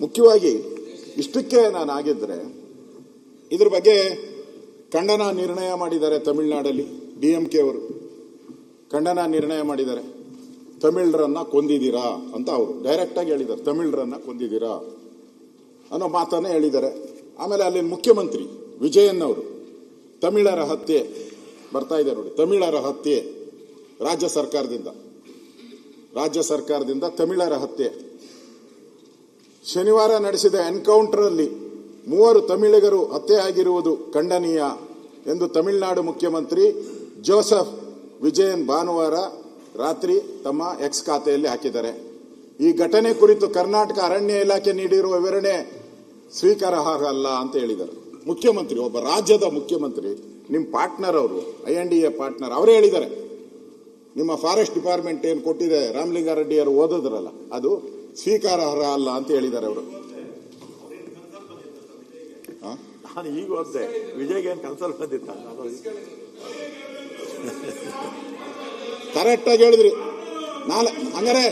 ಮುಖ್ಯವಾಗಿ ಇಷ್ಟಕ್ಕೆ ನಾನು ಆಗಿದ್ರೆ ಇದ್ರ ಬಗ್ಗೆ ಖಂಡನ ನಿರ್ಣಯ ಮಾಡಿದ್ದಾರೆ. ತಮಿಳುನಾಡಲ್ಲಿ ಡಿಎಂಕೆ ಅವರು ಖಂಡನ ನಿರ್ಣಯ ಮಾಡಿದ್ದಾರೆ. ತಮಿಳರನ್ನ ಕೊಂದಿದ್ದೀರಾ ಅಂತ ಅವರು ಡೈರೆಕ್ಟ್ ಆಗಿ ಹೇಳಿದ್ದಾರೆ. ತಮಿಳರನ್ನ ಕೊಂದಿದ್ದೀರಾ ಅನ್ನೋ ಮಾತನ್ನ ಹೇಳಿದ್ದಾರೆ. ಆಮೇಲೆ ಅಲ್ಲಿ ಮುಖ್ಯಮಂತ್ರಿ ವಿಜಯನ್ ಅವರು ತಮಿಳರ ಹತ್ಯೆ ಬರ್ತಾ ಇದೆ ನೋಡಿ, ತಮಿಳರ ಹತ್ಯೆ ರಾಜ್ಯ ಸರ್ಕಾರದಿಂದ ತಮಿಳರ ಹತ್ಯೆ. ಶನಿವಾರ ನಡೆಸಿದ ಎನ್ಕೌಂಟರ್ ಅಲ್ಲಿ 3 ತಮಿಳಿಗರು ಹತ್ಯೆ ಆಗಿರುವುದು ಖಂಡನೀಯ ಎಂದು ತಮಿಳುನಾಡು ಮುಖ್ಯಮಂತ್ರಿ ಜೋಸೆಫ್ ವಿಜಯನ್ ಭಾನುವಾರ ರಾತ್ರಿ ತಮ್ಮ ಎಕ್ಸ್ ಖಾತೆಯಲ್ಲಿ ಹಾಕಿದ್ದಾರೆ. ಈ ಘಟನೆ ಕುರಿತು ಕರ್ನಾಟಕ ಅರಣ್ಯ ಇಲಾಖೆ ನೀಡಿರುವ ವಿವರಣೆ ಸ್ವೀಕಾರಾರ್ಹ ಅಲ್ಲ ಅಂತ ಹೇಳಿದ್ದಾರೆ. ಮುಖ್ಯಮಂತ್ರಿ, ಒಬ್ಬ ರಾಜ್ಯದ ಮುಖ್ಯಮಂತ್ರಿ, ನಿಮ್ಮ ಪಾರ್ಟ್ನರ್ ಅವರು, INDA ಪಾರ್ಟ್ನರ್, ಅವರೇ ಹೇಳಿದ್ದಾರೆ ನಿಮ್ಮ ಫಾರೆಸ್ಟ್ ಡಿಪಾರ್ಟ್ಮೆಂಟ್ ಏನು ಕೊಟ್ಟಿದೆ ರಾಮಲಿಂಗಾರೆಡ್ಡಿ ಅವರು ಓದಿದ್ರಲ್ಲ ಅದು ಸ್ವೀಕಾರಾರ್ಹ ಅಲ್ಲ ಅಂತ ಹೇಳಿದ್ದಾರೆ ಅವರು. ನಾನು ಈಗ ಓದಿದೆ, ವಿಜಯ್ಗೆ ಏನು ಕನ್ಸಲ್ ಬಂದಿತ್ತ? ಕರೆಕ್ಟ್ ಆಗಿ ಹೇಳಿದ್ರಿ. ಹಂಗಾರೆ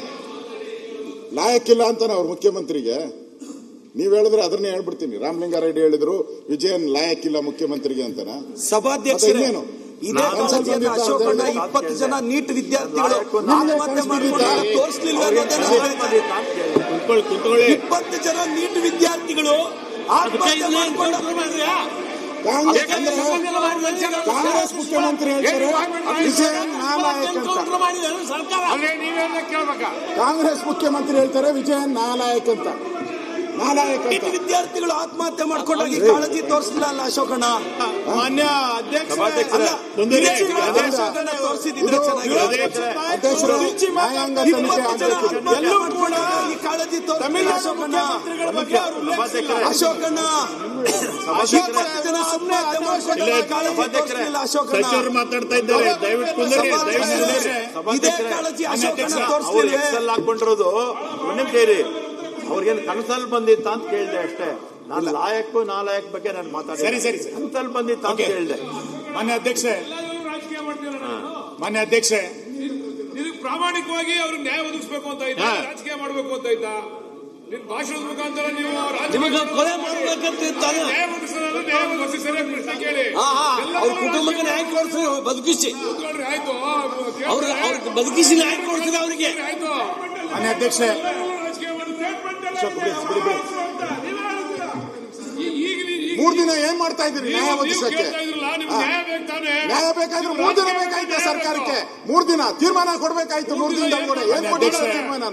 ಲಾಯಕ್ಕಿಲ್ಲ ಅಂತಾನೆ ಅವ್ರ ಮುಖ್ಯಮಂತ್ರಿಗೆ. ನೀವ್ ಹೇಳಿದ್ರೆ ಅದನ್ನೇ ಹೇಳ್ಬಿಡ್ತೀನಿ. ರಾಮಲಿಂಗಾರೆಡ್ಡಿ ಹೇಳಿದ್ರು ವಿಜಯನ್ ಲಾಯಕ್ಕಿಲ್ಲ ಮುಖ್ಯಮಂತ್ರಿಗೆ ಅಂತಾನ. ಸಭಾಧ್ಯಕ್ಷರೇನು 20 ಜನ ನೀಟ್ ವಿದ್ಯಾರ್ಥಿಗಳು 20 ಜನ ನೀಟ್ ವಿದ್ಯಾರ್ಥಿಗಳು ಕಾಂಗ್ರೆಸ್ ಮುಖ್ಯಮಂತ್ರಿ ಹೇಳ್ತಾರೆ ವಿಜಯನ್ ನಾಲಾಯಕ್ ಅಂತ. ಕಾಂಗ್ರೆಸ್ ಮುಖ್ಯಮಂತ್ರಿ ಹೇಳ್ತಾರೆ ವಿಜಯನ್ ನಾಲಾಯಕ್ ಅಂತ. ವಿದ್ಯಾರ್ಥಿಗಳು ಆತ್ಮಹತ್ಯೆ ಮಾಡ್ಕೊಂಡಾಗ ಕಾಳಜಿ ತೋರಿಸಲಿಲ್ಲ ಅಲ್ಲ ಅಶೋಕಣ್ಣ? ಮಾನ್ಯ ಅಧ್ಯಕ್ಷರು ಸಚಿವರು ಮಾತಾಡ್ತಾ ಇದ್ದಾರೆ. ದಯವಿಟ್ಟು ಇದೇ ಕಾಳಜಿ ಅಶೋಕಣ್ಣ ತೋರಿಸಲಿಲ್ಲ. ಹಾಕೊಂಡಿರೋದು ಸೇರಿ ಅವ್ರಿಗೇನು ಕನಸಲ್ಲಿ ಬಂದಿತ್ತ ಅಂತ ಕೇಳಿದೆ ಅಷ್ಟೇ. ನಾನು ಲಾಯಕ್ಕು ನಾಲಾಯಕ್ ಬಗ್ಗೆ ನಾನು ಮಾತಾಡ್ತೀನಿ. ಸರಿ ಕನಸಲ್ಲಿ ಬಂದಿತ್ತ ಅಂತ ಕೇಳಿದೆ. ಮಾನ್ಯ ಅಧ್ಯಕ್ಷೆ ಪ್ರಾಮಾಣಿಕವಾಗಿ ಅವ್ರಿಗೆ ನ್ಯಾಯ ಒದಗಿಸಬೇಕು ಅಂತ ಇದ್ದ, ರಾಜಕೀಯ ಮಾಡಬೇಕು ಅಂತ ಇದ್ದ. ನಿನ್ ಭಾಷಣದ ಮುಖಾಂತರ ನೀವು ಕೊಲೆ ಮಾಡಬೇಕಂತ ನ್ಯಾಯ ಒದಗಿಸಿ ಸರಿಯಾಗಿ ಪ್ರಶ್ನೆ ಕೇಳಿ. ಅವ್ರ ಕುಟುಂಬಕ್ಕೆ ನ್ಯಾಯ ಕೊಡಿಸಿ ಬದುಕಿಸಿ, ಆಯ್ತು, ಅವ್ರಿಗೆ ಬದುಕಿಸಿ ನ್ಯಾಯ ಕೊಡಿಸಿದ ಅವರಿಗೆ. ಆಯ್ತು. ಮಾನ್ಯ ಅಧ್ಯಕ್ಷೆ, ಮೂರ್ ದಿನ ಏನ್ ಮಾಡ್ತಾ ಇದ್ದೀರಿ ನ್ಯಾಯ ಒದಗಿಸಕ್ಕೆ? ನ್ಯಾಯ ಬೇಕಾದ್ರೆ 3 ದಿನ ಬೇಕಾಯ್ತು ಸರ್ಕಾರಕ್ಕೆ. 3 ದಿನ ತೀರ್ಮಾನ ಕೊಡ್ಬೇಕಾಯ್ತು. 3 ದಿನದಲ್ಲಿ ಏನ್ ಕೊಟ್ಟಿದ್ದಾರೆ ತೀರ್ಮಾನ?